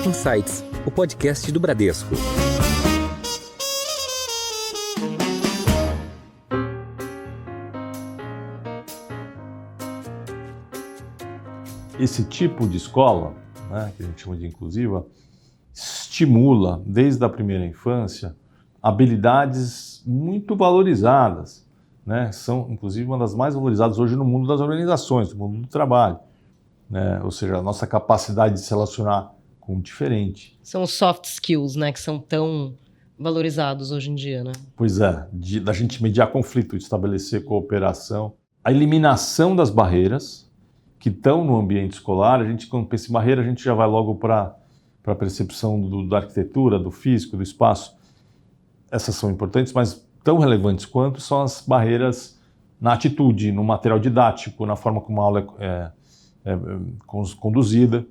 Insights, o podcast do Bradesco. Esse tipo de escola, né, que a gente chama de inclusiva, estimula desde a primeira infância habilidades muito valorizadas, né? São inclusive uma das mais valorizadas hoje no mundo das organizações, no mundo do trabalho, né? Ou seja, a nossa capacidade de se relacionar com o diferente. São os soft skills, né, que são tão valorizados hoje em dia, né? Pois é, da gente mediar conflito, de estabelecer cooperação, a eliminação das barreiras que estão no ambiente escolar. A gente, quando pensa em barreira, a gente já vai logo para a percepção da arquitetura, do físico, do espaço. Essas são importantes, mas tão relevantes quanto são as barreiras na atitude, no material didático, na forma como a aula é conduzida.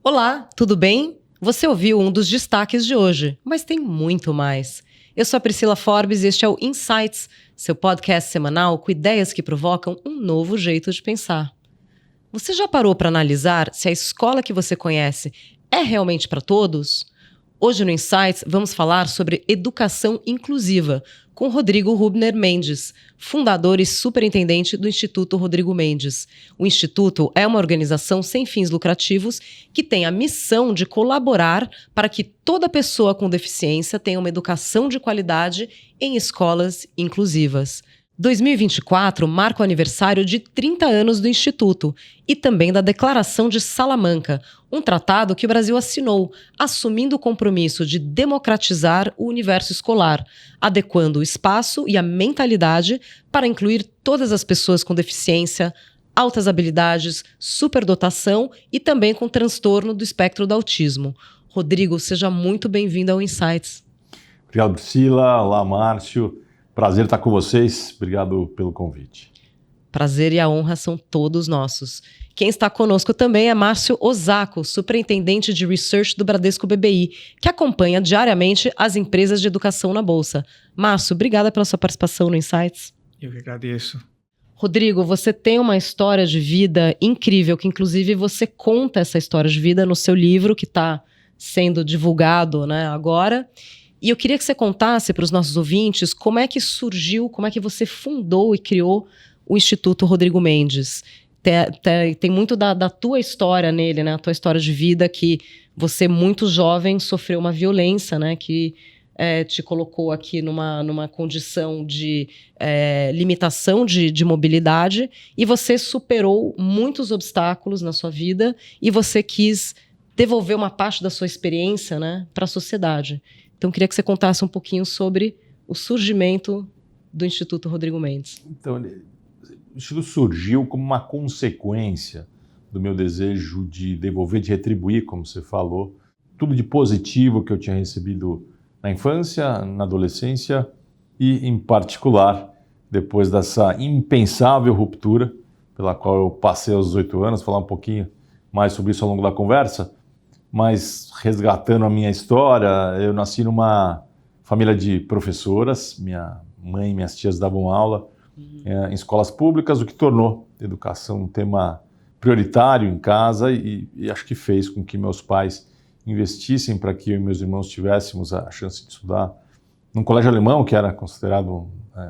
Olá, tudo bem? Você ouviu um dos destaques de hoje, mas tem muito mais. Eu sou a Priscila Forbes e este é o Insights, seu podcast semanal com ideias que provocam um novo jeito de pensar. Você já parou para analisar se a escola que você conhece é realmente para todos? Hoje no Insights vamos falar sobre educação inclusiva com Rodrigo Hubner Mendes, fundador e superintendente do Instituto Rodrigo Mendes. O Instituto é uma organização sem fins lucrativos que tem a missão de colaborar para que toda pessoa com deficiência tenha uma educação de qualidade em escolas inclusivas. 2024 marca o aniversário de 30 anos do Instituto e também da Declaração de Salamanca, um tratado que o Brasil assinou, assumindo o compromisso de democratizar o universo escolar, adequando o espaço e a mentalidade para incluir todas as pessoas com deficiência, altas habilidades, superdotação e também com transtorno do espectro do autismo. Rodrigo, seja muito bem-vindo ao Insights. Obrigado, Priscila. Olá, Márcio. Prazer estar com vocês. Obrigado pelo convite. Prazer e a honra são todos nossos. Quem está conosco também é Márcio Osako, superintendente de Research do Bradesco BBI, que acompanha diariamente as empresas de educação na Bolsa. Márcio, obrigada pela sua participação no Insights. Eu que agradeço. Rodrigo, você tem uma história de vida incrível, que inclusive você conta essa história de vida no seu livro, que está sendo divulgado, né, agora. E eu queria que você contasse para os nossos ouvintes como é que surgiu, como é que você fundou e criou o Instituto Rodrigo Mendes. Tem muito da tua história nele, né? A tua história de vida, que você, muito jovem, sofreu uma violência, né? Que te colocou aqui numa condição de limitação de mobilidade, e você superou muitos obstáculos na sua vida e você quis devolver uma parte da sua experiência, né, para a sociedade. Então, eu queria que você contasse um pouquinho sobre o surgimento do Instituto Rodrigo Mendes. Então, o Instituto surgiu como uma consequência do meu desejo de devolver, de retribuir, como você falou, tudo de positivo que eu tinha recebido na infância, na adolescência e, em particular, depois dessa impensável ruptura pela qual eu passei aos 18 anos, falar um pouquinho mais sobre isso ao longo da conversa. Mas resgatando a minha história, eu nasci numa família de professoras. Minha mãe e minhas tias davam aula em escolas públicas, o que tornou a educação um tema prioritário em casa e acho que fez com que meus pais investissem para que eu e meus irmãos tivéssemos a chance de estudar num colégio alemão, que era considerado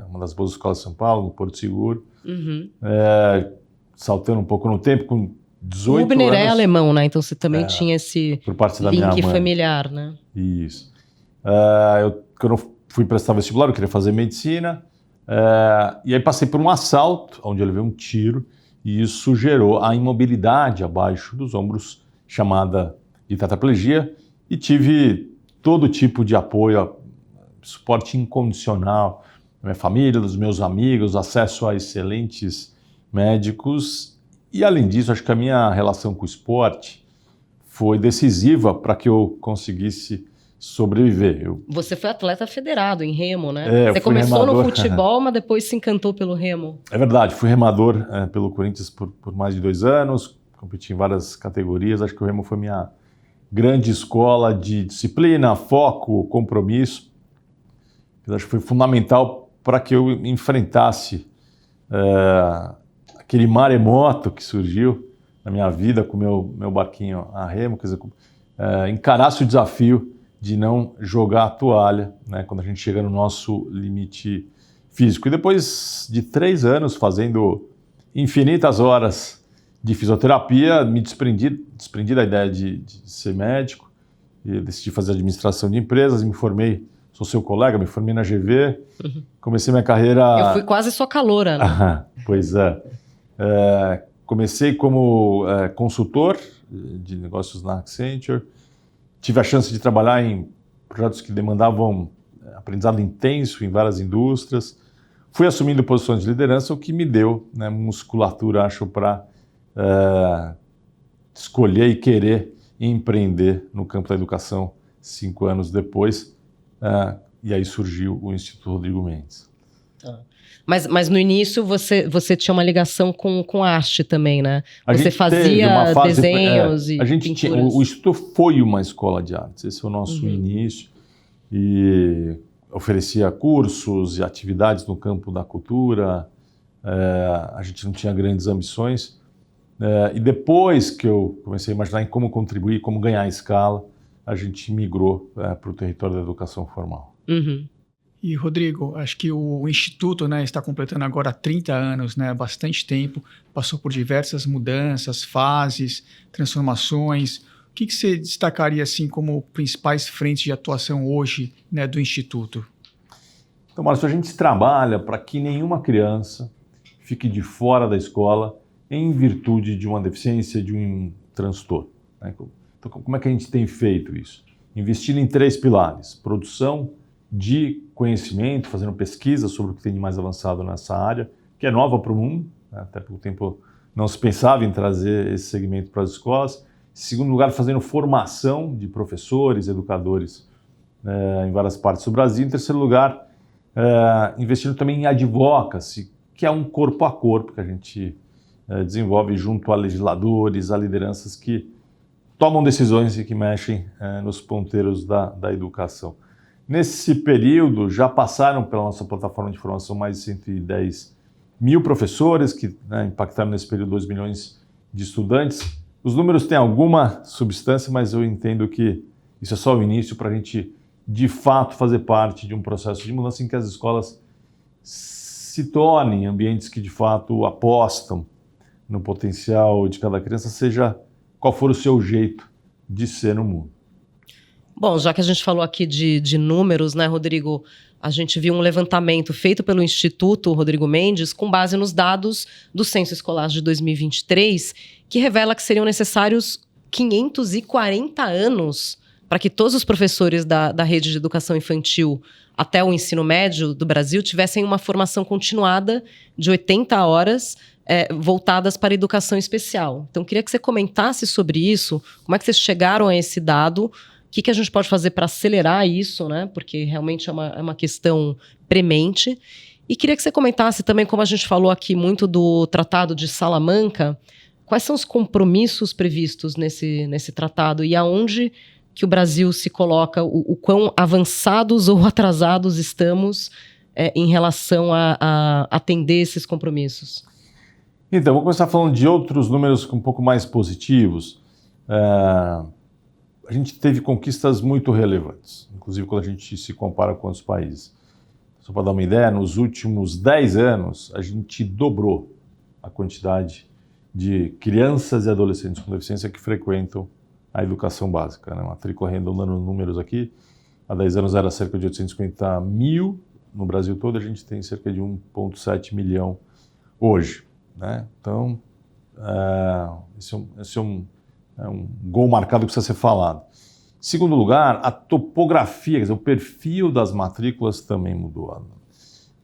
uma das boas escolas de São Paulo, no Porto Seguro. Saltando um pouco no tempo, com 18 anos... Hubner é alemão, né? Então você também tinha esse por parte da minha link mãe. familiar, né? Isso. Quando eu fui prestar vestibular, eu queria fazer medicina, e aí passei por um assalto, onde eu levei um tiro, e isso gerou a imobilidade abaixo dos ombros, chamada de tetraplegia, e tive todo tipo de apoio, suporte incondicional da minha família, dos meus amigos, acesso a excelentes médicos. E, além disso, acho que a minha relação com o esporte foi decisiva para que eu conseguisse sobreviver. Você foi atleta federado em remo, né? Você Fui começou remador. no futebol, mas depois se encantou pelo remo. É verdade, fui remador pelo Corinthians por mais de 2 anos, competi em várias categorias. Acho que o remo foi minha grande escola de disciplina, foco, compromisso. Acho que foi fundamental para que eu enfrentasse aquele maremoto que surgiu na minha vida com o meu barquinho a remo. Quer dizer, encarasse o desafio de não jogar a toalha, né, quando a gente chega no nosso limite físico. E depois de 3 anos fazendo infinitas horas de fisioterapia, me desprendi da ideia de ser médico e decidi fazer administração de empresas, me formei, sou seu colega, me formei na GV, comecei minha carreira... Eu fui quase sua caloura, né? Pois é. Comecei como consultor de negócios na Accenture, tive a chance de trabalhar em projetos que demandavam aprendizado intenso em várias indústrias, fui assumindo posições de liderança, o que me deu, né, musculatura, acho, para escolher e querer empreender no campo da educação 5 anos depois, e aí surgiu o Instituto Rodrigo Mendes. Mas no início você tinha uma ligação com arte também, né? Você fazia uma fase, desenhos e pinturas. O Instituto foi uma escola de artes, esse é o nosso início, e oferecia cursos e atividades no campo da cultura, a gente não tinha grandes ambições, e depois que eu comecei a imaginar em como contribuir, como ganhar escala, a gente migrou para o território da educação formal. E, Rodrigo, acho que o Instituto, né, está completando agora 30 anos, né, bastante tempo, passou por diversas mudanças, fases, transformações. O que você destacaria assim, como principais frentes de atuação hoje, né, do Instituto? Então, Márcio, a gente trabalha para que nenhuma criança fique de fora da escola em virtude de uma deficiência, de um transtorno, né? Então, como é que a gente tem feito isso? Investindo em 3 pilares: produção de conhecimento, fazendo pesquisa sobre o que tem de mais avançado nessa área, que é nova para o mundo, né? Até pouco tempo não se pensava em trazer esse segmento para as escolas. Em segundo lugar, fazendo formação de professores, educadores em várias partes do Brasil. Em terceiro lugar, investindo também em advocacy, que é um corpo a corpo que a gente desenvolve junto a legisladores, a lideranças que tomam decisões e que mexem nos ponteiros da educação. Nesse período, já passaram pela nossa plataforma de formação mais de 110 mil professores, que impactaram nesse período 2 milhões de estudantes. Os números têm alguma substância, mas eu entendo que isso é só o início para a gente, de fato, fazer parte de um processo de mudança em que as escolas se tornem ambientes que, de fato, apostam no potencial de cada criança, seja qual for o seu jeito de ser no mundo. Bom, já que a gente falou aqui de números, né, Rodrigo? A gente viu um levantamento feito pelo Instituto Rodrigo Mendes com base nos dados do Censo Escolar de 2023, que revela que seriam necessários 540 anos para que todos os professores da rede de educação infantil até o ensino médio do Brasil tivessem uma formação continuada de 80 horas voltadas para a educação especial. Então, queria que você comentasse sobre isso, como é que vocês chegaram a esse dado, o que a gente pode fazer para acelerar isso, né? Porque realmente é uma questão premente. E queria que você comentasse também, como a gente falou aqui muito do Tratado de Salamanca, quais são os compromissos previstos nesse tratado e aonde que o Brasil se coloca, o quão avançados ou atrasados estamos em relação a atender esses compromissos. Então, vou começar falando de outros números um pouco mais positivos. A gente teve conquistas muito relevantes, inclusive quando a gente se compara com outros países. Só para dar uma ideia, nos últimos 10 anos, a gente dobrou a quantidade de crianças e adolescentes com deficiência que frequentam a educação básica, né? Matrícula arredondando números aqui, há 10 anos era cerca de 850 mil no Brasil todo, a gente tem cerca de 1,7 milhão hoje, né? Então, esse é um gol marcado que precisa ser falado. Em segundo lugar, a topografia, quer dizer, o perfil das matrículas também mudou.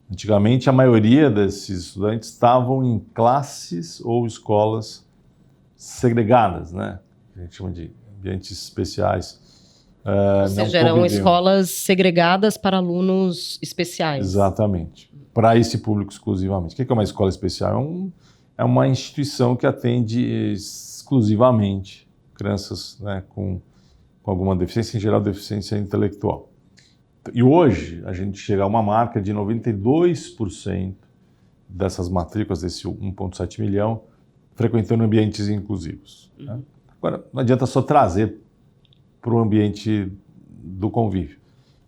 Antigamente, a maioria desses estudantes estavam em classes ou escolas segregadas, né? A gente chama de ambientes especiais. Ou seja, eram escolas segregadas para alunos especiais. Exatamente, para esse público exclusivamente. O que é uma escola especial? É uma instituição que atende exclusivamente crianças, né, com alguma deficiência, em geral deficiência intelectual. E hoje a gente chega a uma marca de 92% dessas matrículas, desse 1,7 milhão, frequentando ambientes inclusivos, né? Agora, não adianta só trazer para o ambiente do convívio.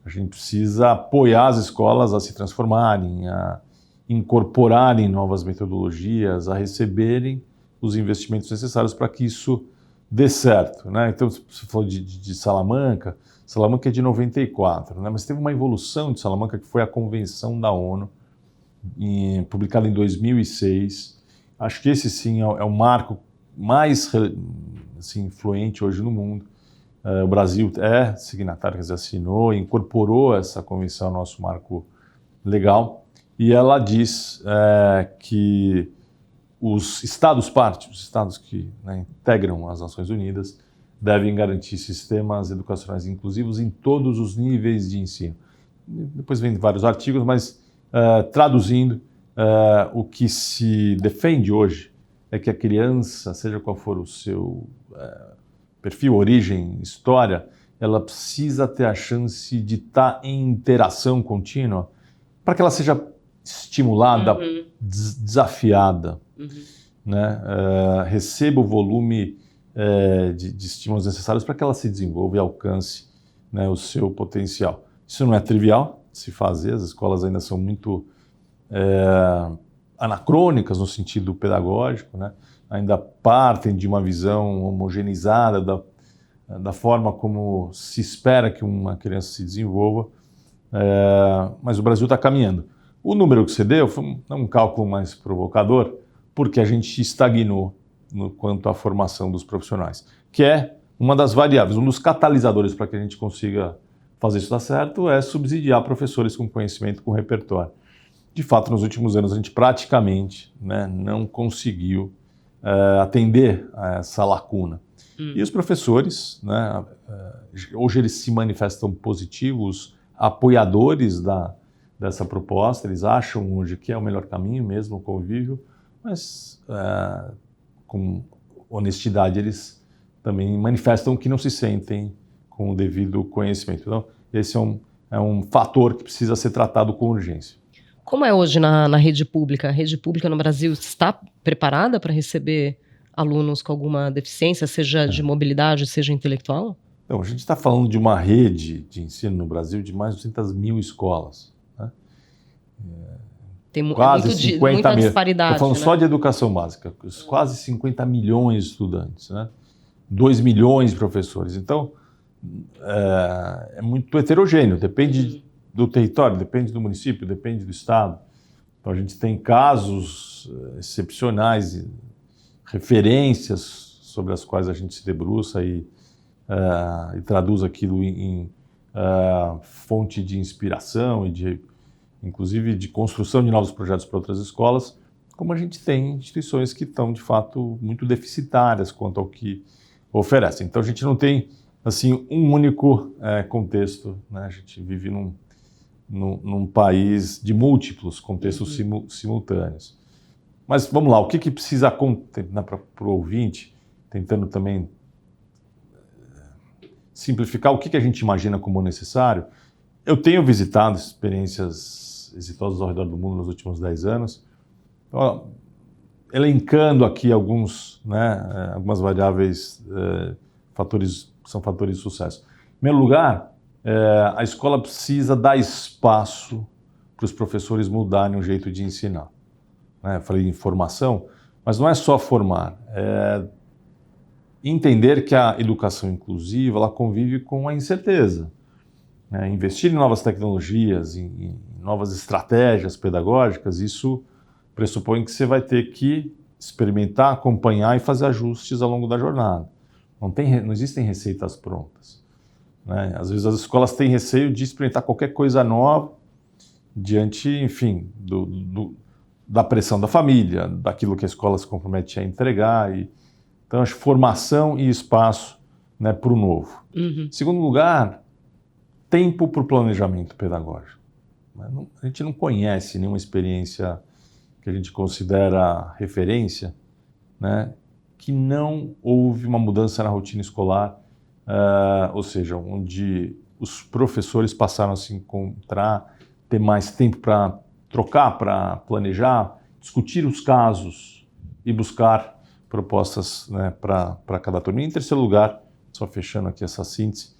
A gente precisa apoiar as escolas a se transformarem, a incorporarem novas metodologias, a receberem os investimentos necessários para que isso dê certo, né? Então, você falou de Salamanca. Salamanca é de 94, né? Mas teve uma evolução de Salamanca que foi a Convenção da ONU, publicada em 2006. Acho que esse sim é o marco mais assim, influente hoje no mundo. O Brasil é signatário, quer dizer, assinou, incorporou essa convenção ao nosso marco legal, e ela diz que os Estados-partes, os Estados que, né, integram as Nações Unidas, devem garantir sistemas educacionais inclusivos em todos os níveis de ensino. Depois vem vários artigos, mas traduzindo, o que se defende hoje é que a criança, seja qual for o seu perfil, origem, história, ela precisa ter a chance de estar em interação contínua para que ela seja estimulada, desafiada, né? Receba o volume de estímulos necessários para que ela se desenvolva e alcance, né, o seu potencial. Isso não é trivial de se fazer, as escolas ainda são muito anacrônicas no sentido pedagógico, né? Ainda partem de uma visão homogeneizada da forma como se espera que uma criança se desenvolva, mas o Brasil está caminhando. O número que você deu foi um cálculo mais provocador, porque a gente estagnou no quanto à formação dos profissionais, que é uma das variáveis, um dos catalisadores para que a gente consiga fazer isso dar certo é subsidiar professores com conhecimento, com repertório. De fato, nos últimos anos, a gente praticamente, né, não conseguiu atender a essa lacuna. E os professores, né, hoje eles se manifestam positivos, apoiadores dessa proposta, eles acham hoje que é o melhor caminho mesmo, o convívio, mas com honestidade eles também manifestam que não se sentem com o devido conhecimento. Então, esse é um fator que precisa ser tratado com urgência. Como é hoje na rede pública? A rede pública no Brasil está preparada para receber alunos com alguma deficiência, seja de mobilidade, seja intelectual? Então, a gente está falando de uma rede de ensino no Brasil de mais de 200 mil escolas, né? Tem quase 50 muita mil. disparidade. Estou falando, né, só de educação básica, quase 50 milhões de estudantes, né? 2 milhões de professores. Então, é muito heterogêneo, depende do território, depende do município, depende do estado. Então, a gente tem casos excepcionais, referências sobre as quais a gente se debruça e traduz aquilo em fonte de inspiração e inclusive de construção de novos projetos para outras escolas, como a gente tem instituições que estão, de fato, muito deficitárias quanto ao que oferecem. Então, a gente não tem, assim, um único contexto, né? A gente vive num país de múltiplos contextos simultâneos. Mas vamos lá, o que precisa acontecer, né, para o ouvinte, tentando também simplificar o que a gente imagina como necessário. Eu tenho visitado experiências exitosas ao redor do mundo nos últimos 10 anos, elencando aqui algumas variáveis, são fatores de sucesso. Em primeiro lugar, a escola precisa dar espaço para os professores mudarem o jeito de ensinar. Eu falei em formação, mas não é só formar, é entender que a educação inclusiva ela convive com a incerteza. Investir em novas tecnologias, em novas estratégias pedagógicas, isso pressupõe que você vai ter que experimentar, acompanhar e fazer ajustes ao longo da jornada. Não existem receitas prontas, né? Às vezes as escolas têm receio de experimentar qualquer coisa nova diante, enfim, da pressão da família, daquilo que a escola se compromete a entregar. Então, acho formação e espaço, né, para o novo. Segundo lugar, tempo para o planejamento pedagógico. A gente não conhece nenhuma experiência que a gente considera referência, né, que não houve uma mudança na rotina escolar, ou seja, onde os professores passaram a se encontrar, ter mais tempo para trocar, para planejar, discutir os casos e buscar propostas, né, para cada turma. E, em terceiro lugar, só fechando aqui essa síntese,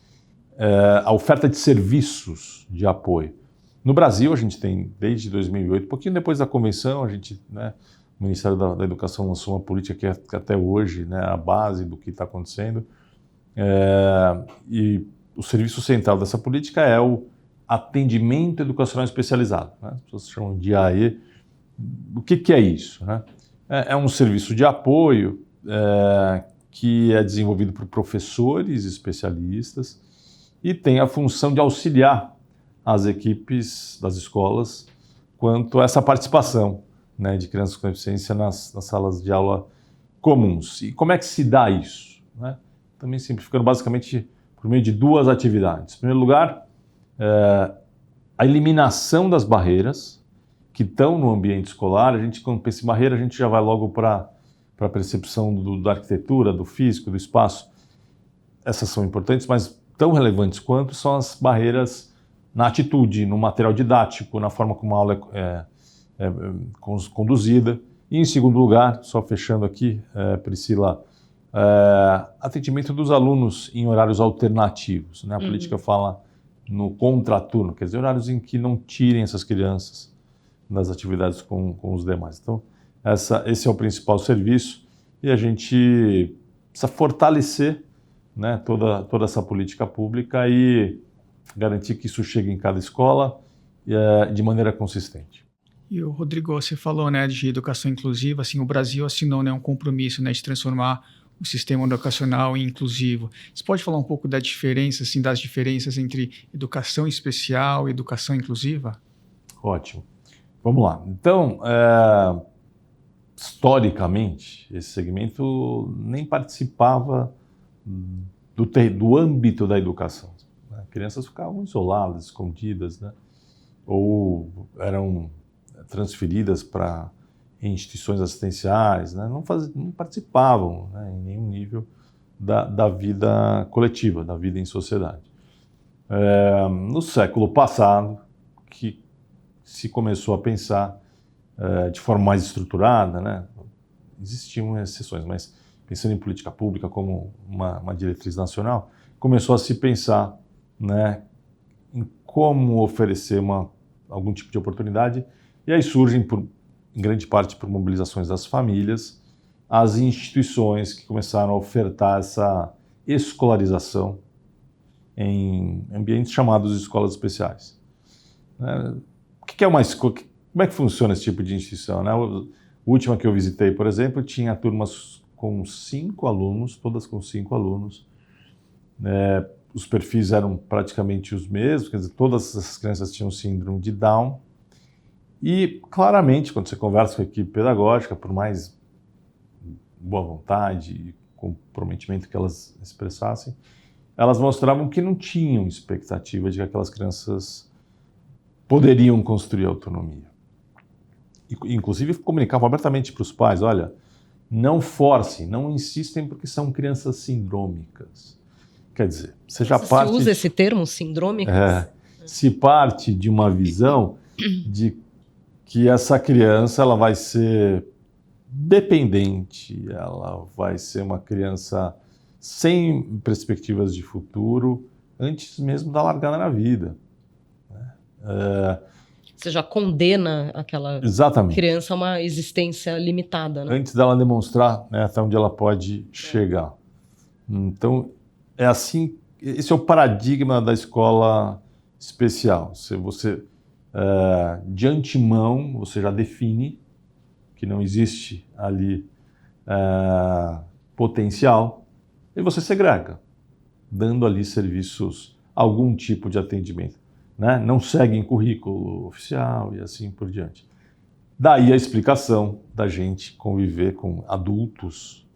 a oferta de serviços de apoio. No Brasil, a gente tem, desde 2008, um pouquinho depois da convenção, a gente, o Ministério da Educação lançou uma política que até hoje, é a base do que está acontecendo. E o serviço central dessa política é o atendimento educacional especializado. As pessoas chamam de AE. O que é isso? É um serviço de apoio que é desenvolvido por professores especialistas e tem a função de auxiliar as equipes das escolas quanto a essa participação de crianças com deficiência nas salas de aula comuns. E como é que se dá isso? Também simplificando basicamente por meio de duas atividades. Em primeiro lugar, a eliminação das barreiras que estão no ambiente escolar. Quando pensa em barreira, a gente já vai logo para a percepção da arquitetura, do físico, do espaço. Essas são importantes, mas tão relevantes quanto são as barreiras na atitude, no material didático, na forma como a aula é conduzida. E, em segundo lugar, só fechando aqui, Priscila, atendimento dos alunos em horários alternativos. A política fala no contraturno, quer dizer, horários em que não tirem essas crianças das atividades com os demais. Então, esse é o principal serviço e a gente precisa fortalecer toda essa política pública e garantir que isso chegue em cada escola de maneira consistente. E o Rodrigo, você falou de educação inclusiva, assim, o Brasil assinou um compromisso de transformar o sistema educacional em inclusivo. Você pode falar um pouco da diferença, assim, das diferenças entre educação especial e educação inclusiva? Ótimo. Vamos lá. Então, historicamente, esse segmento nem participava do âmbito da educação. Crianças ficavam isoladas, escondidas, ou eram transferidas para instituições assistenciais, não participavam em nenhum nível da vida coletiva, da vida em sociedade. No século passado, que se começou a pensar de forma mais estruturada, existiam exceções, mas pensando em política pública como uma diretriz nacional, começou a se pensar em como oferecer algum tipo de oportunidade, e aí surgem, em grande parte por mobilizações das famílias, as instituições que começaram a ofertar essa escolarização em ambientes chamados de escolas especiais. O que é uma escola? Como é que funciona esse tipo de instituição? A última que eu visitei, por exemplo, tinha turmas com 5 alunos, todas com 5 alunos. Os perfis eram praticamente os mesmos, quer dizer, todas essas crianças tinham síndrome de Down. E, claramente, quando você conversa com a equipe pedagógica, por mais boa vontade e comprometimento que elas expressassem, elas mostravam que não tinham expectativa de que aquelas crianças poderiam construir autonomia. Inclusive, comunicavam abertamente para os pais, olha, não forcem, não insistem porque são crianças sindrômicas. Quer dizer, você usa esse termo, sindrômicas? Se parte de uma visão de que essa criança ela vai ser dependente, ela vai ser uma criança sem perspectivas de futuro, antes mesmo da largada na vida. Você já condena aquela criança a uma existência limitada. Antes dela demonstrar até onde ela pode chegar. Então, é assim, esse é o paradigma da escola especial. Você de antemão, você já define que não existe ali potencial e você segrega, dando ali serviços, algum tipo de atendimento. Não seguem currículo oficial e assim por diante. Daí a explicação da gente conviver com adultos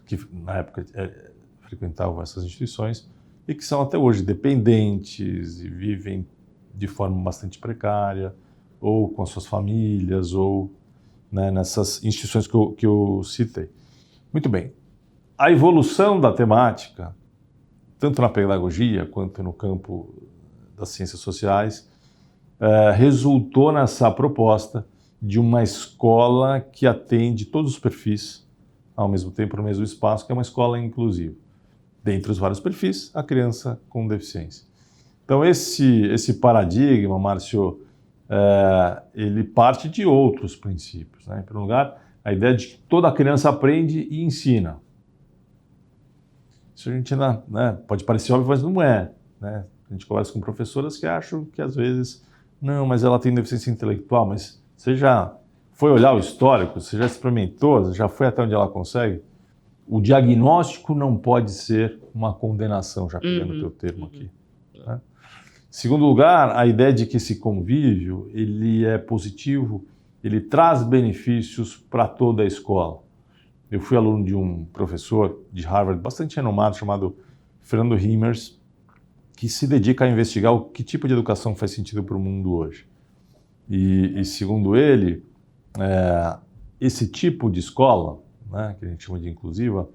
que na época frequentavam essas instituições e que são até hoje dependentes e vivem de forma bastante precária, ou com as suas famílias, ou nessas instituições que eu citei. Muito bem. A evolução da temática, tanto na pedagogia quanto no campo das ciências sociais, resultou nessa proposta de uma escola que atende todos os perfis, ao mesmo tempo, no mesmo espaço, que é uma escola inclusiva. dentre os vários perfis, a criança com deficiência. Então, esse paradigma, Márcio, ele parte de outros princípios, né? Em primeiro lugar, a ideia de que toda criança aprende e ensina. Isso a gente ainda, né, pode parecer óbvio, mas não é, né? A gente conversa com professoras que acham que, às vezes, não, mas ela tem deficiência intelectual, mas você já foi olhar o histórico, você já experimentou, você já foi até onde ela consegue? O diagnóstico não pode ser uma condenação, já pegando o teu termo aqui, né? Segundo lugar, a ideia de que esse convívio ele é positivo, ele traz benefícios para toda a escola. Eu fui aluno de um professor de Harvard bastante renomado chamado Fernando Himmers, que se dedica a investigar o que tipo de educação faz sentido para o mundo hoje. E segundo ele, esse tipo de escola, né, que a gente chama de inclusiva,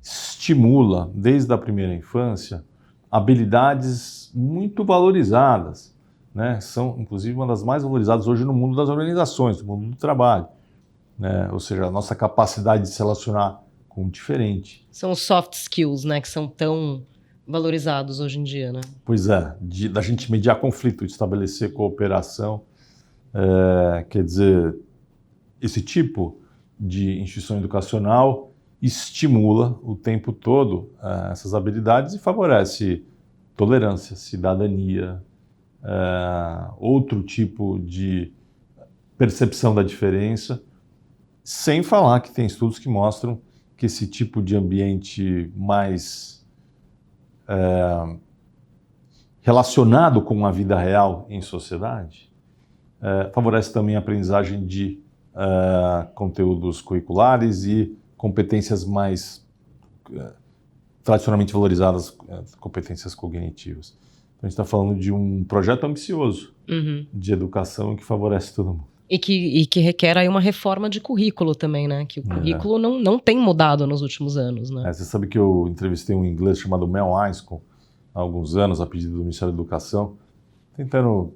estimula desde a primeira infância habilidades muito valorizadas, né? São, inclusive, uma das mais valorizadas hoje no mundo das organizações, no mundo do trabalho, né? Ou seja, a nossa capacidade de se relacionar com o diferente. São os soft skills, né, que são tão valorizados hoje em dia, né? Pois é, da gente mediar conflito, de estabelecer cooperação. Quer dizer, esse tipo de instituição educacional estimula o tempo todo essas habilidades e favorece tolerância, cidadania, outro tipo de percepção da diferença, sem falar que tem estudos que mostram que esse tipo de ambiente mais relacionado com a vida real em sociedade favorece também a aprendizagem de conteúdos curriculares e competências mais tradicionalmente valorizadas, competências cognitivas. Então, a gente está falando de um projeto ambicioso de educação que favorece todo mundo. E que requer aí uma reforma de currículo também, né? Que o currículo não tem mudado nos últimos anos, né? Você sabe que eu entrevistei um inglês chamado Mel Einscombe há alguns anos, a pedido do Ministério da Educação, tentando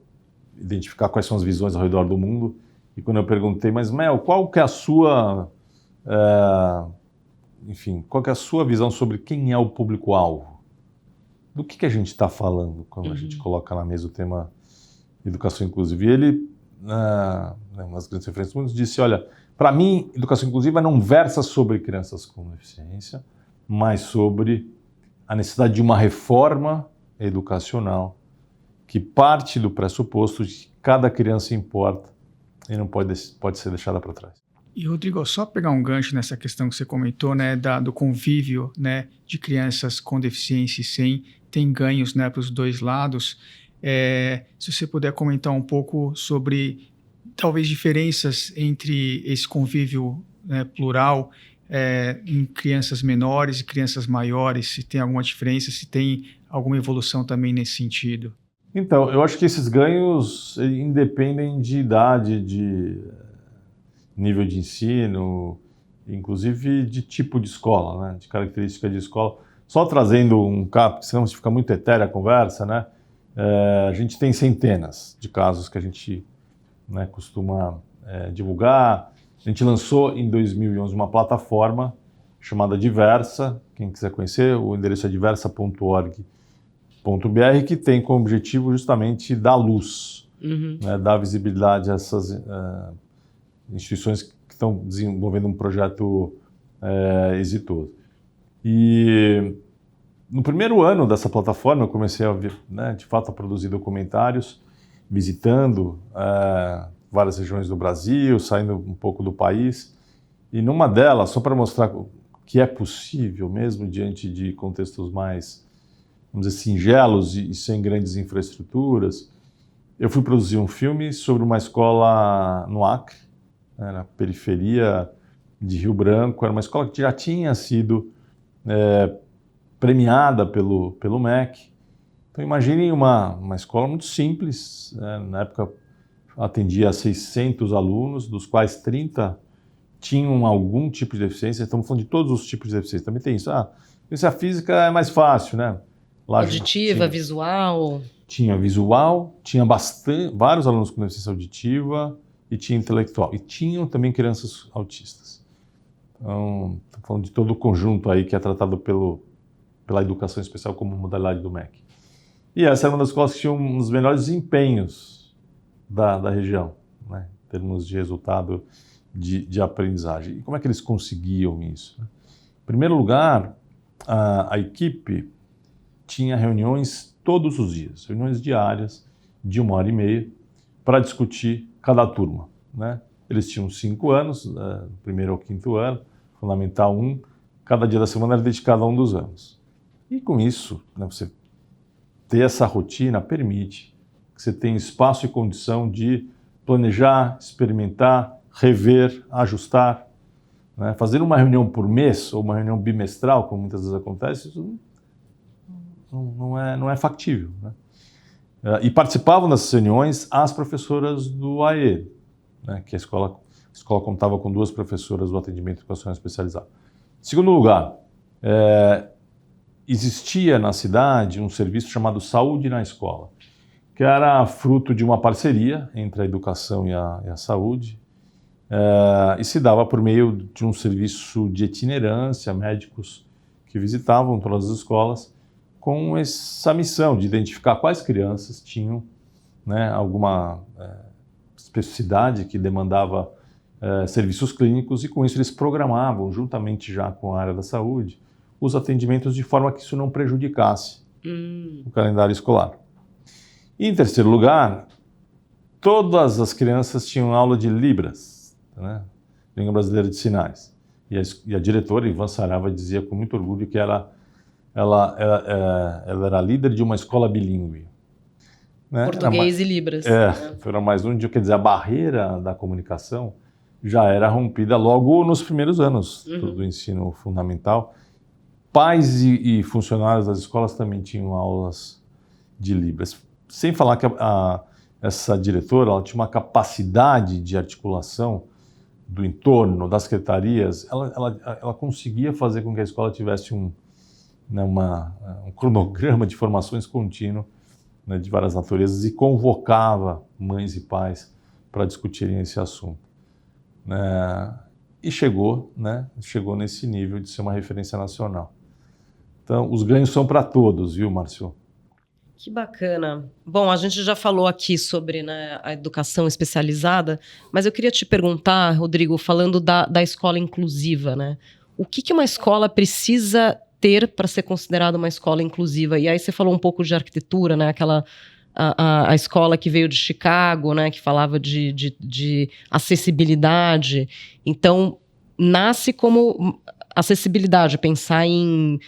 identificar quais são as visões ao redor do mundo. E quando eu perguntei, mas Mel, qual que é a sua... qual que é a sua visão sobre quem é o público-alvo? Do que a gente está falando quando a gente coloca na mesa o tema educação inclusiva? E ele, umas grandes referências do mundo, disse, olha, para mim, educação inclusiva não versa sobre crianças com deficiência, mas sobre a necessidade de uma reforma educacional que parte do pressuposto de que cada criança importa e não pode ser deixada para trás. E, Rodrigo, só pegar um gancho nessa questão que você comentou, né, do convívio, né, de crianças com deficiência e sem, tem ganhos, né, para os dois lados. Se você puder comentar um pouco sobre, talvez, diferenças entre esse convívio, né, plural em crianças menores e crianças maiores, se tem alguma diferença, se tem alguma evolução também nesse sentido. Então, eu acho que esses ganhos independem de idade, de nível de ensino, inclusive de tipo de escola, né? De característica de escola. Só trazendo um caso, senão fica muito etérea a conversa, né? A gente tem centenas de casos que a gente, né, costuma divulgar. A gente lançou em 2011 uma plataforma chamada Diversa. Quem quiser conhecer, o endereço é diversa.org.br, que tem como objetivo justamente dar luz, né, dar visibilidade a essas instituições que estão desenvolvendo um projeto exitoso. E no primeiro ano dessa plataforma eu comecei a de fato a produzir documentários, visitando várias regiões do Brasil, saindo um pouco do país. E numa delas, só para mostrar que é possível, mesmo diante de contextos mais, vamos dizer, singelos e sem grandes infraestruturas, eu fui produzir um filme sobre uma escola no Acre, na periferia de Rio Branco. Era uma escola que já tinha sido premiada pelo MEC. Então imaginem uma escola muito simples, na época atendia a 600 alunos, dos quais 30 tinham algum tipo de deficiência. Estamos falando de todos os tipos de deficiência. Também tem isso. Deficiência física é mais fácil, né? Lá auditiva, visual. Tinha visual, tinha vários alunos com deficiência auditiva e tinha intelectual. E tinham também crianças autistas. Então, estamos falando de todo o conjunto aí que é tratado pelo pela educação especial como modalidade do MEC. E essa era uma das escolas que tinha um dos melhores desempenhos da região, né, em termos de resultado de aprendizagem. E como é que eles conseguiam isso? Em primeiro lugar, a equipe tinha reuniões todos os dias, reuniões diárias de 1h30 para discutir cada turma, né? Eles tinham 5 anos, do primeiro ao 5º ano, Fundamental 1, cada dia da semana era dedicado a um dos anos. E com isso, né, você ter essa rotina permite que você tenha espaço e condição de planejar, experimentar, rever, ajustar, né? Fazer uma reunião por mês ou uma reunião bimestral, como muitas vezes acontece, isso não é factível, né? E participavam dessas reuniões as professoras do AE, né? Que a escola contava com 2 professoras do atendimento educacional especializado. Em segundo lugar, existia na cidade um serviço chamado Saúde na Escola, que era fruto de uma parceria entre a educação e a saúde, e se dava por meio de um serviço de itinerância, médicos que visitavam todas as escolas, com essa missão de identificar quais crianças tinham, né, alguma especificidade que demandava serviços clínicos, e com isso eles programavam, juntamente já com a área da saúde, os atendimentos de forma que isso não prejudicasse o calendário escolar. E, em terceiro lugar, todas as crianças tinham aula de Libras, né? Língua Brasileira de Sinais. E a diretora, Ivan Saraiva, dizia com muito orgulho que ela era líder de uma escola bilíngue, né? Português e Libras. Era mais um, quer dizer, a barreira da comunicação já era rompida logo nos primeiros anos do ensino fundamental. Pais e funcionários das escolas também tinham aulas de Libras. Sem falar que essa diretora, ela tinha uma capacidade de articulação do entorno, das secretarias. Ela conseguia fazer com que a escola tivesse um cronograma de formações contínuo, né, de várias naturezas, e convocava mães e pais para discutirem esse assunto. E chegou nesse nível de ser uma referência nacional. Então, os ganhos são para todos, viu, Márcio? Que bacana. Bom, a gente já falou aqui sobre, né, a educação especializada, mas eu queria te perguntar, Rodrigo, falando da escola inclusiva, né? O que uma escola precisa ter para ser considerada uma escola inclusiva? E aí você falou um pouco de arquitetura, né? A escola que veio de Chicago, né? Que falava de acessibilidade. Então, nasce como acessibilidade, pensar em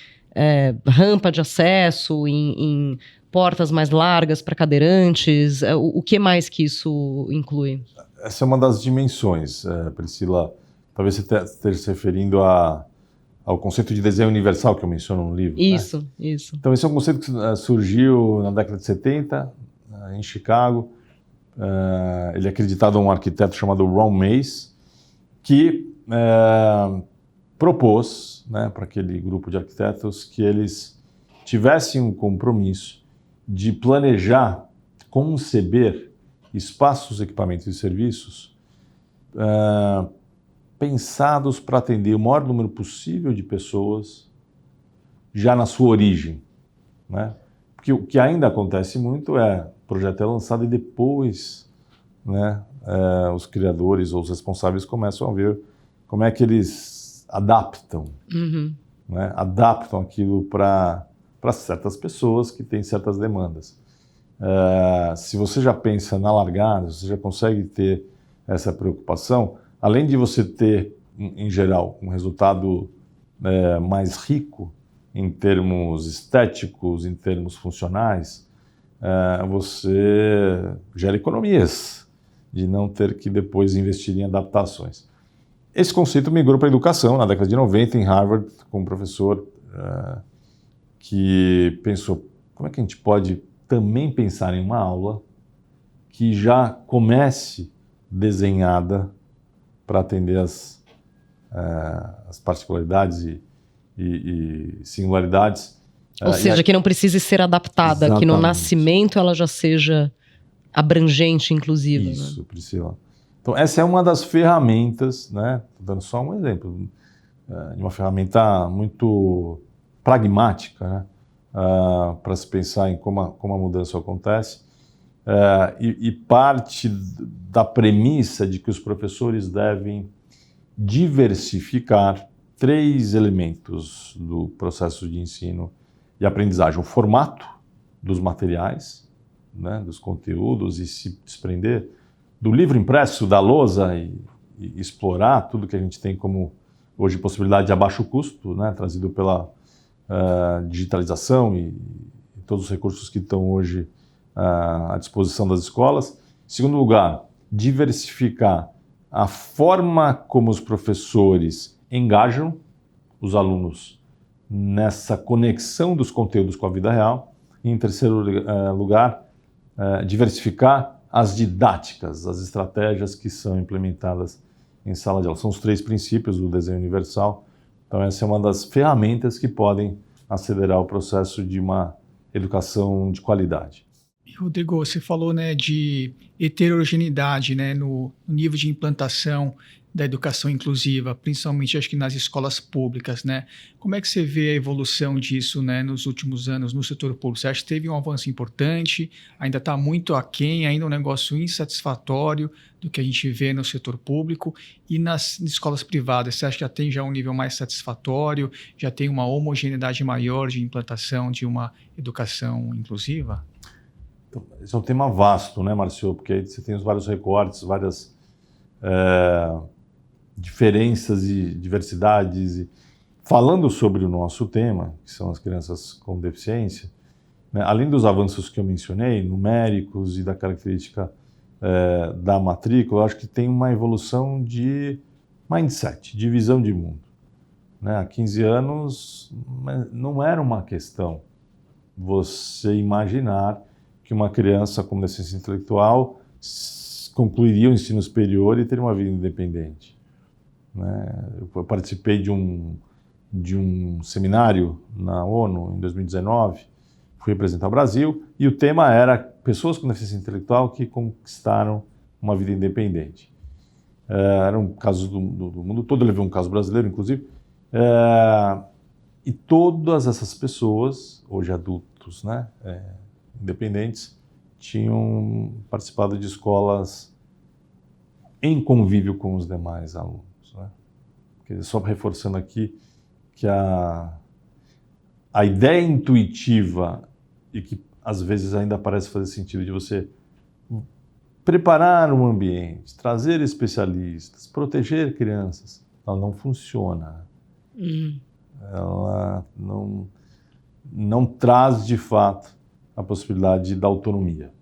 rampa de acesso, em portas mais largas para cadeirantes. O que mais que isso inclui? Essa é uma das dimensões, Priscila. Talvez você esteja se referindo ao conceito de desenho universal que eu menciono no livro. Isso, né? Isso. Então, esse é um conceito que surgiu na década de 70, em Chicago. Ele é acreditado a um arquiteto chamado Ron Mace, que propôs, né, para aquele grupo de arquitetos que eles tivessem um compromisso de planejar, conceber espaços, equipamentos e serviços pensados para atender o maior número possível de pessoas já na sua origem, né? Porque o que ainda acontece muito o projeto é lançado e depois, né, os criadores ou os responsáveis começam a ver como é que eles adaptam, né? Adaptam aquilo para certas pessoas que têm certas demandas. Se você já pensa na largada, você já consegue ter essa preocupação, além de você ter, em geral, um resultado mais rico em termos estéticos, em termos funcionais, você gera economias de não ter que depois investir em adaptações. Esse conceito migrou para a educação na década de 90 em Harvard, com um professor que pensou, como é que a gente pode também pensar em uma aula que já comece desenhada para atender as particularidades e singularidades. Ou seja, que não precise ser adaptada, Exatamente. Que no nascimento ela já seja abrangente, inclusiva. Isso, né? Priscila. Então, essa é uma das ferramentas, né? Estou dando só um exemplo, de uma ferramenta muito pragmática, né? Para se pensar em como a mudança acontece, e parte da premissa de que os professores devem diversificar 3 elementos do processo de ensino e aprendizagem: o formato dos materiais, né, dos conteúdos, e se desprender do livro impresso, da lousa, e explorar tudo que a gente tem como hoje possibilidade de a baixo custo, né, trazido pela digitalização e todos os recursos que estão hoje à disposição das escolas. Em segundo lugar, diversificar a forma como os professores engajam os alunos nessa conexão dos conteúdos com a vida real. E, em terceiro lugar, diversificar as didáticas, as estratégias que são implementadas em sala de aula. São os 3 princípios do desenho universal. Então, essa é uma das ferramentas que podem acelerar o processo de uma educação de qualidade. Rodrigo, você falou, né, de heterogeneidade, né, no nível de implantação da educação inclusiva, principalmente acho que nas escolas públicas, né? Como é que você vê a evolução disso, né, nos últimos anos no setor público? Você acha que teve um avanço importante? Ainda está muito aquém, ainda um negócio insatisfatório do que a gente vê no setor público? E nas escolas privadas, você acha que já tem um nível mais satisfatório? Já tem uma homogeneidade maior de implantação de uma educação inclusiva? Então, esse é um tema vasto, né, Marcio? Porque aí você tem os vários recortes, várias diferenças e diversidades. E falando sobre o nosso tema, que são as crianças com deficiência, né, além dos avanços que eu mencionei, numéricos e da característica da matrícula, eu acho que tem uma evolução de mindset, de visão de mundo. Né? Há 15 anos não era uma questão você imaginar que uma criança com deficiência intelectual concluiria o ensino superior e teria uma vida independente. Né? Eu participei de um seminário na ONU em 2019, fui representar o Brasil, e o tema era pessoas com deficiência intelectual que conquistaram uma vida independente. Eram casos do mundo todo, eu levei um caso brasileiro, inclusive, e todas essas pessoas, hoje adultos, né, independentes, tinham participado de escolas em convívio com os demais alunos. Né? Só reforçando aqui que a ideia intuitiva, e que às vezes ainda parece fazer sentido, de você preparar um ambiente, trazer especialistas, proteger crianças, ela não funciona. Ela não traz, de fato, a possibilidade da autonomia.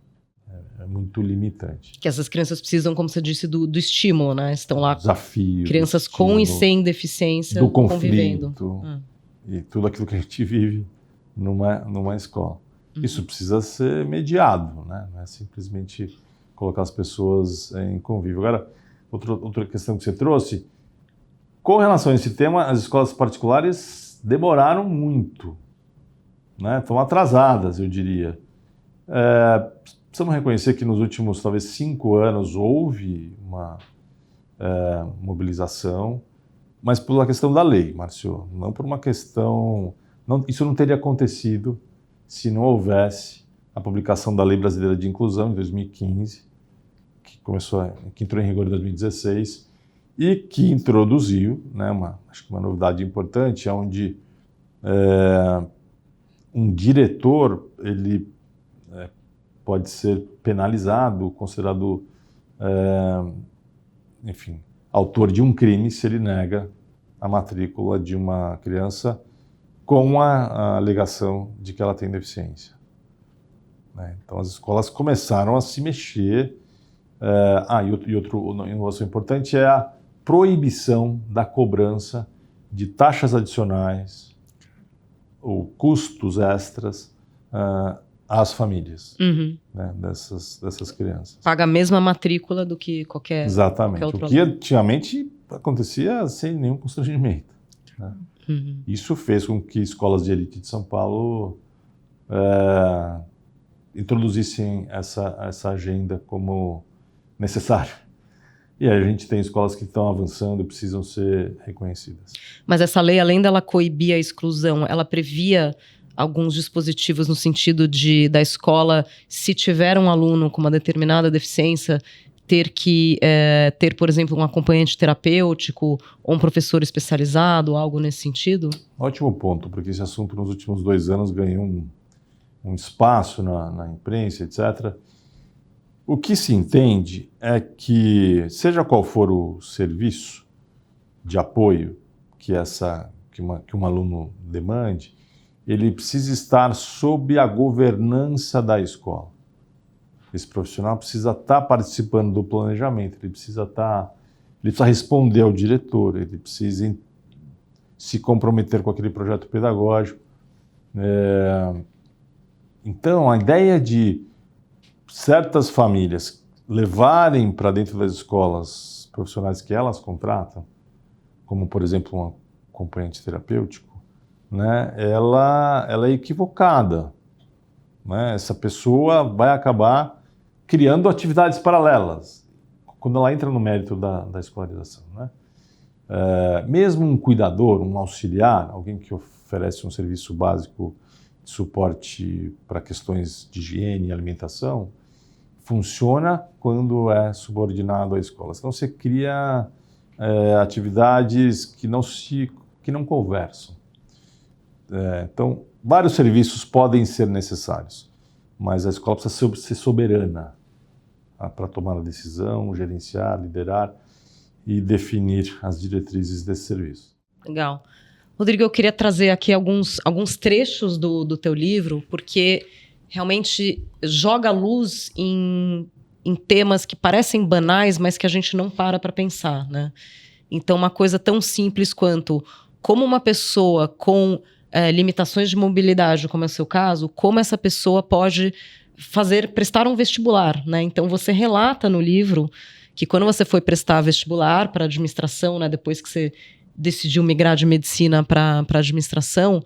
É muito limitante. Que essas crianças precisam, como você disse, do estímulo, né? Estão lá, desafio, crianças com e sem deficiência, do convivendo. conflito, e tudo aquilo que a gente vive numa escola. Isso precisa ser mediado, né? Não é simplesmente colocar as pessoas em convívio. Agora, outra questão que você trouxe, com relação a esse tema, as escolas particulares demoraram muito, né? Estão atrasadas, eu diria. Precisamos reconhecer que nos últimos, talvez, 5 anos, houve uma mobilização, mas por uma questão da lei, Márcio, não por uma questão... isso não teria acontecido se não houvesse a publicação da Lei Brasileira de Inclusão, em 2015, que entrou em rigor em 2016, e que introduziu, né, acho que uma novidade importante, onde um diretor ele pode ser penalizado, considerado, enfim, autor de um crime se ele nega a matrícula de uma criança com a alegação de que ela tem deficiência. Né? Então, as escolas começaram a se mexer. Outra inovação importante é a proibição da cobrança de taxas adicionais ou custos extras às famílias, né, dessas crianças. Paga a mesma matrícula do que qualquer Exatamente. Qualquer outro o que aluno. Antigamente acontecia sem nenhum constrangimento. Né? Isso fez com que escolas de elite de São Paulo introduzissem essa agenda como necessário. E aí a gente tem escolas que estão avançando e precisam ser reconhecidas. Mas essa lei, além dela coibir a exclusão, ela previa alguns dispositivos no sentido da escola, se tiver um aluno com uma determinada deficiência, ter que ter, por exemplo, um acompanhante terapêutico ou um professor especializado, algo nesse sentido? Ótimo ponto, porque esse assunto nos últimos 2 anos ganhou um espaço na imprensa, etc. O que se entende é que, seja qual for o serviço de apoio que um aluno demande, ele precisa estar sob a governança da escola. Esse profissional precisa estar participando do planejamento, ele precisa responder ao diretor, ele precisa se comprometer com aquele projeto pedagógico. Então, a ideia de certas famílias levarem para dentro das escolas profissionais que elas contratam, como, por exemplo, um acompanhante terapêutico, né, ela é equivocada. Né? Essa pessoa vai acabar criando atividades paralelas, quando ela entra no mérito da escolarização. Né? Mesmo um cuidador, um auxiliar, alguém que oferece um serviço básico de suporte para questões de higiene e alimentação, funciona quando é subordinado à escola. Então você cria atividades que não conversam. Então, vários serviços podem ser necessários, mas a escola precisa ser soberana para tomar a decisão, gerenciar, liderar e definir as diretrizes desse serviço. Legal. Rodrigo, eu queria trazer aqui alguns trechos do teu livro, porque realmente joga luz em temas que parecem banais, mas que a gente não para pensar, né? Então, uma coisa tão simples quanto como uma pessoa com limitações de mobilidade, como é o seu caso, como essa pessoa pode prestar um vestibular, né? Então, você relata no livro que quando você foi prestar vestibular para administração, né, depois que você decidiu migrar de medicina para administração,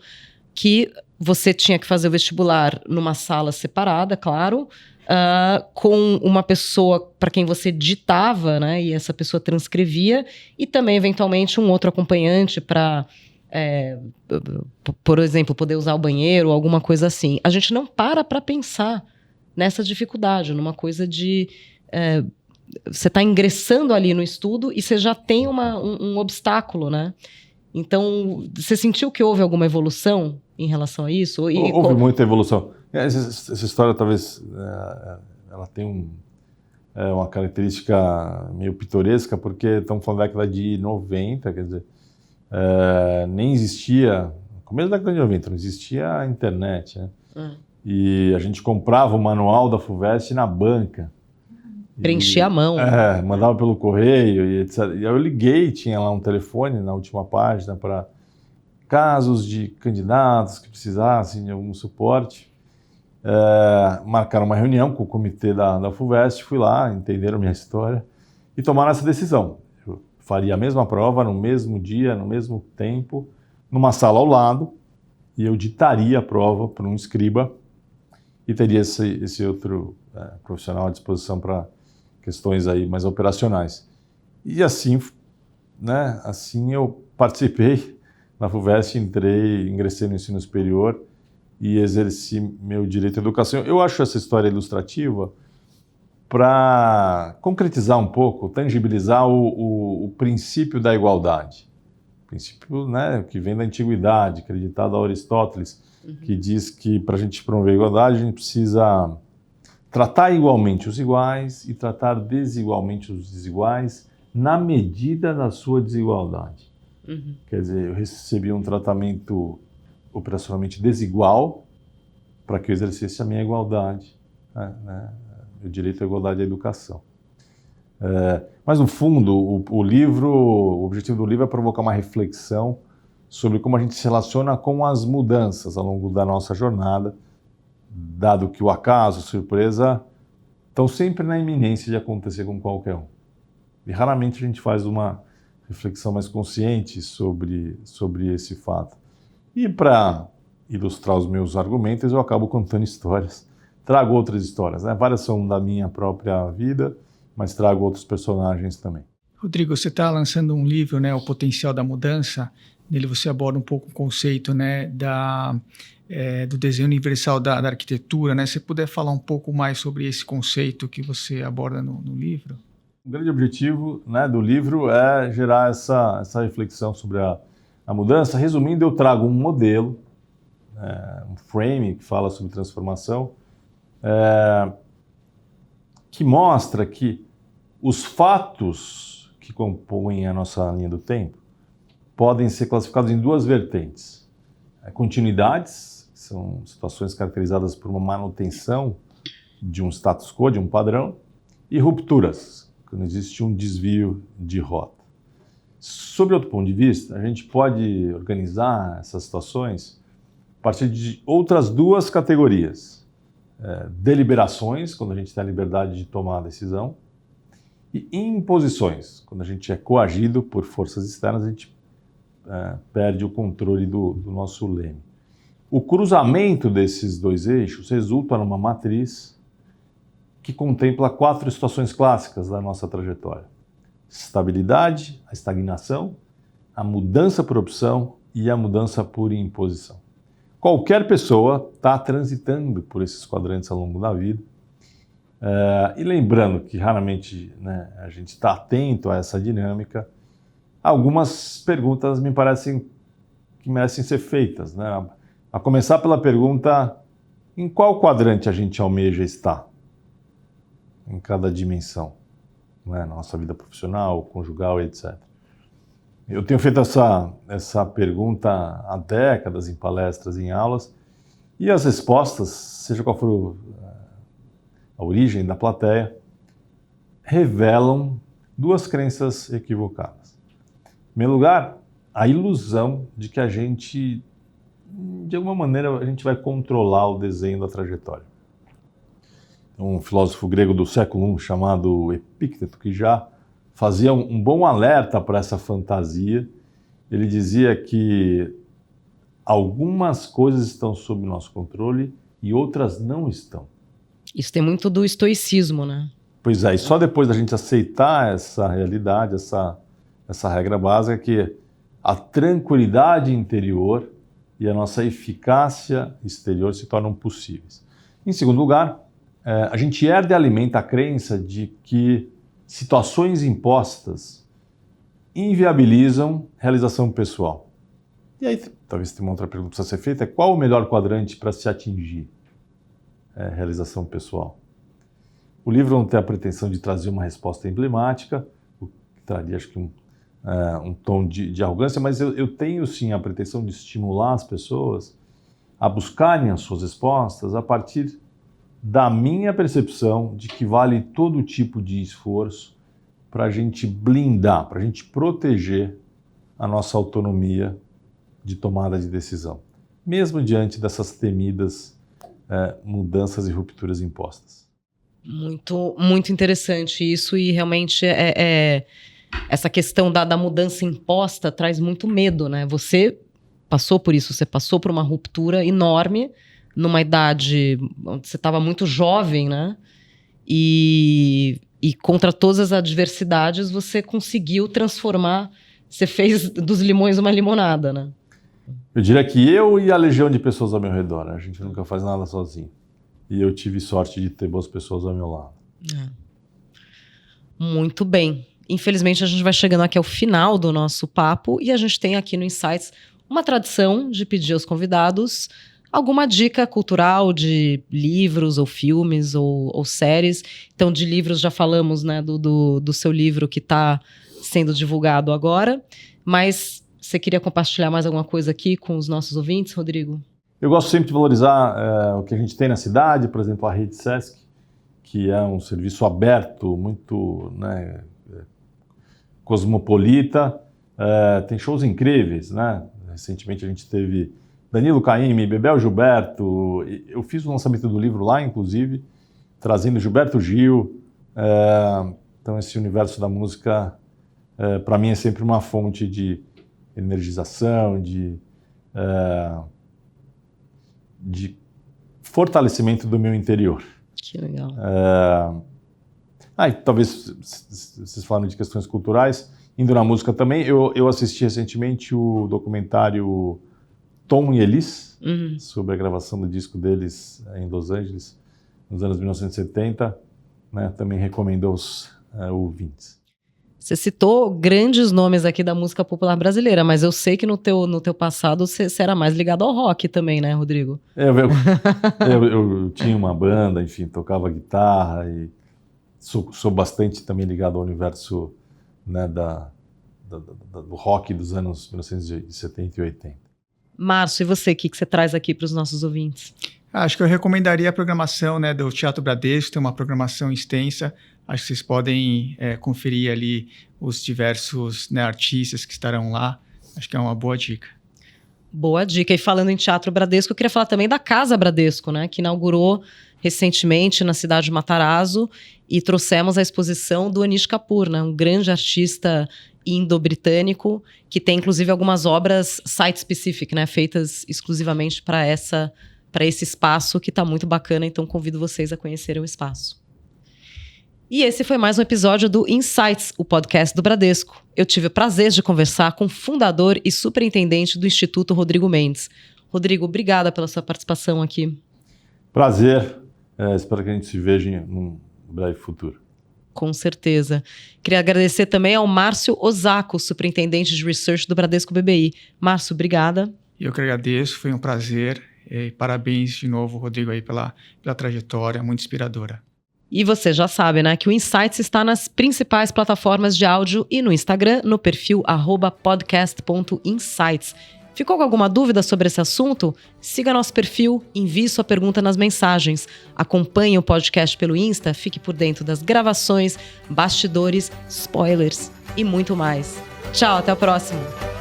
que você tinha que fazer o vestibular numa sala separada, claro, com uma pessoa para quem você ditava, né, e essa pessoa transcrevia, e também, eventualmente, um outro acompanhante para, por exemplo, poder usar o banheiro, alguma coisa assim. A gente não para pensar nessa dificuldade, numa coisa de... você está ingressando ali no estudo e você já tem um obstáculo, né? Então, você sentiu que houve alguma evolução em relação a isso? Houve muita evolução. Essa história, talvez, ela tem uma característica meio pitoresca, porque estamos falando da década de 90, quer dizer, nem existia, no começo da década de 90, não existia a internet, né? E a gente comprava o manual da FUVEST na banca. Preenchia a mão. Mandava pelo correio e etc. E aí eu liguei, tinha lá um telefone na última página para casos de candidatos que precisassem de algum suporte. Marcaram uma reunião com o comitê da FUVEST, fui lá, entenderam minha história e tomaram essa decisão. Eu faria a mesma prova no mesmo dia, no mesmo tempo, numa sala ao lado, e eu ditaria a prova para um escriba e teria esse outro profissional à disposição para questões aí mais operacionais. E assim, né, assim eu participei na FUVEST, ingressei no ensino superior e exerci meu direito à educação. Eu acho essa história ilustrativa para concretizar um pouco, tangibilizar o princípio da igualdade. Princípio, né, que vem da antiguidade, acreditado a Aristóteles, que diz que para a gente promover a igualdade, a gente precisa tratar igualmente os iguais e tratar desigualmente os desiguais na medida da sua desigualdade. Quer dizer, eu recebi um tratamento operacionalmente desigual para que eu exercesse a minha igualdade, né, o direito à igualdade à educação. Mas, no fundo, o objetivo do livro é provocar uma reflexão sobre como a gente se relaciona com as mudanças ao longo da nossa jornada, dado que o acaso, a surpresa, estão sempre na iminência de acontecer com qualquer um. E raramente a gente faz uma reflexão mais consciente sobre esse fato. E para ilustrar os meus argumentos, eu acabo contando histórias. Trago outras histórias, né? Várias são da minha própria vida, mas trago outros personagens também. Rodrigo, você está lançando um livro, né, O Potencial da Mudança. Nele você aborda um pouco o conceito, né, do desenho universal da arquitetura. Né? Se você puder falar um pouco mais sobre esse conceito que você aborda no livro. O grande objetivo, né, do livro é gerar essa reflexão sobre a mudança. Resumindo, eu trago um modelo, um frame que fala sobre transformação, que mostra que os fatos que compõem a nossa linha do tempo podem ser classificados em duas vertentes. Continuidades, que são situações caracterizadas por uma manutenção de um status quo, de um padrão, e rupturas, quando existe um desvio de rota. Sob outro ponto de vista, a gente pode organizar essas situações a partir de outras duas categorias. Deliberações, quando a gente tem a liberdade de tomar a decisão, e imposições, quando a gente é coagido por forças externas, a gente perde o controle do nosso leme. O cruzamento desses dois eixos resulta numa matriz que contempla 4 situações clássicas da nossa trajetória: estabilidade, a estagnação, a mudança por opção e a mudança por imposição. Qualquer pessoa está transitando por esses quadrantes ao longo da vida. E lembrando que raramente, né, a gente está atento a essa dinâmica, algumas perguntas me parecem que merecem ser feitas, né? A começar pela pergunta: em qual quadrante a gente almeja estar em cada dimensão, né? Nossa vida profissional, conjugal, etc. Eu tenho feito essa pergunta há décadas em palestras, em aulas, e as respostas, seja qual for a origem da plateia, revelam 2 crenças equivocadas. Em primeiro lugar, a ilusão de que a gente, de alguma maneira, a gente vai controlar o desenho da trajetória. Um filósofo grego do século I chamado Epícteto, que já fazia um bom alerta para essa fantasia. Ele dizia que algumas coisas estão sob nosso controle e outras não estão. Isso tem muito do estoicismo, né? Pois é, e só depois da gente aceitar essa realidade, essa regra básica, que a tranquilidade interior e a nossa eficácia exterior se tornam possíveis. Em segundo lugar, a gente herda e alimenta a crença de que situações impostas inviabilizam realização pessoal. E aí, talvez tenha uma outra pergunta que precisa ser feita: qual o melhor quadrante para se atingir realização pessoal? O livro não tem a pretensão de trazer uma resposta emblemática, o que traria, acho que, um tom de arrogância, mas eu tenho sim a pretensão de estimular as pessoas a buscarem as suas respostas a partir da minha percepção de que vale todo tipo de esforço para a gente blindar, para a gente proteger a nossa autonomia de tomada de decisão, mesmo diante dessas temidas mudanças e rupturas impostas. Muito, muito interessante isso, e realmente essa questão da mudança imposta traz muito medo, né? Você passou por isso, você passou por uma ruptura enorme numa idade onde você estava muito jovem, né? E contra todas as adversidades você conseguiu transformar, você fez dos limões uma limonada, né? Eu diria que eu e a legião de pessoas ao meu redor, a gente nunca faz nada sozinho. E eu tive sorte de ter boas pessoas ao meu lado. Muito bem. Infelizmente, a gente vai chegando aqui ao final do nosso papo e a gente tem aqui no Insights uma tradição de pedir aos convidados alguma dica cultural de livros ou filmes ou séries. Então, de livros já falamos, né, do seu livro que está sendo divulgado agora, mas você queria compartilhar mais alguma coisa aqui com os nossos ouvintes, Rodrigo? Eu gosto sempre de valorizar o que a gente tem na cidade, por exemplo, a Rede Sesc, que é um serviço aberto, muito, né, cosmopolita, tem shows incríveis, né? Recentemente a gente teve Danilo Caymmi, Bebel Gilberto. Eu fiz o lançamento do livro lá, inclusive, trazendo Gilberto Gil. Então esse universo da música, para mim, é sempre uma fonte de energização, de fortalecimento do meu interior. Que legal. E talvez vocês falaram de questões culturais, indo na música também, eu assisti recentemente o documentário Tom e Elis, sobre a gravação do disco deles em Los Angeles, nos anos 1970, né? Também recomendo aos ouvintes. Você citou grandes nomes aqui da música popular brasileira, mas eu sei que no teu passado você era mais ligado ao rock também, né, Rodrigo? Eu tinha uma banda, enfim, tocava guitarra e sou bastante também ligado ao universo, né, do rock dos anos 1970 e 80. Márcio, e você, o que você traz aqui para os nossos ouvintes? Acho que eu recomendaria a programação, né, do Teatro Bradesco, tem uma programação extensa. Acho que vocês podem conferir ali os diversos, né, artistas que estarão lá. Acho que é uma boa dica. Boa dica. E falando em Teatro Bradesco, eu queria falar também da Casa Bradesco, né, que inaugurou recentemente na cidade de Matarazzo, e trouxemos a exposição do Anish Kapoor, né, um grande artista indo-britânico, que tem inclusive algumas obras site-specific, né, feitas exclusivamente para esse espaço, que está muito bacana, então convido vocês a conhecerem o espaço. E esse foi mais um episódio do Insights, o podcast do Bradesco. Eu tive o prazer de conversar com o fundador e superintendente do Instituto, Rodrigo Mendes. Rodrigo, obrigada pela sua participação aqui. Prazer, espero que a gente se veja num breve futuro. Com certeza. Queria agradecer também ao Márcio Osako, superintendente de Research do Bradesco BBI. Márcio, obrigada. Eu que agradeço, foi um prazer. E parabéns de novo, Rodrigo, aí pela trajetória muito inspiradora. E você já sabe, né, que o Insights está nas principais plataformas de áudio e no Instagram, no perfil @podcast.insights. Ficou com alguma dúvida sobre esse assunto? Siga nosso perfil, envie sua pergunta nas mensagens. Acompanhe o podcast pelo Insta, fique por dentro das gravações, bastidores, spoilers e muito mais. Tchau, até a próxima!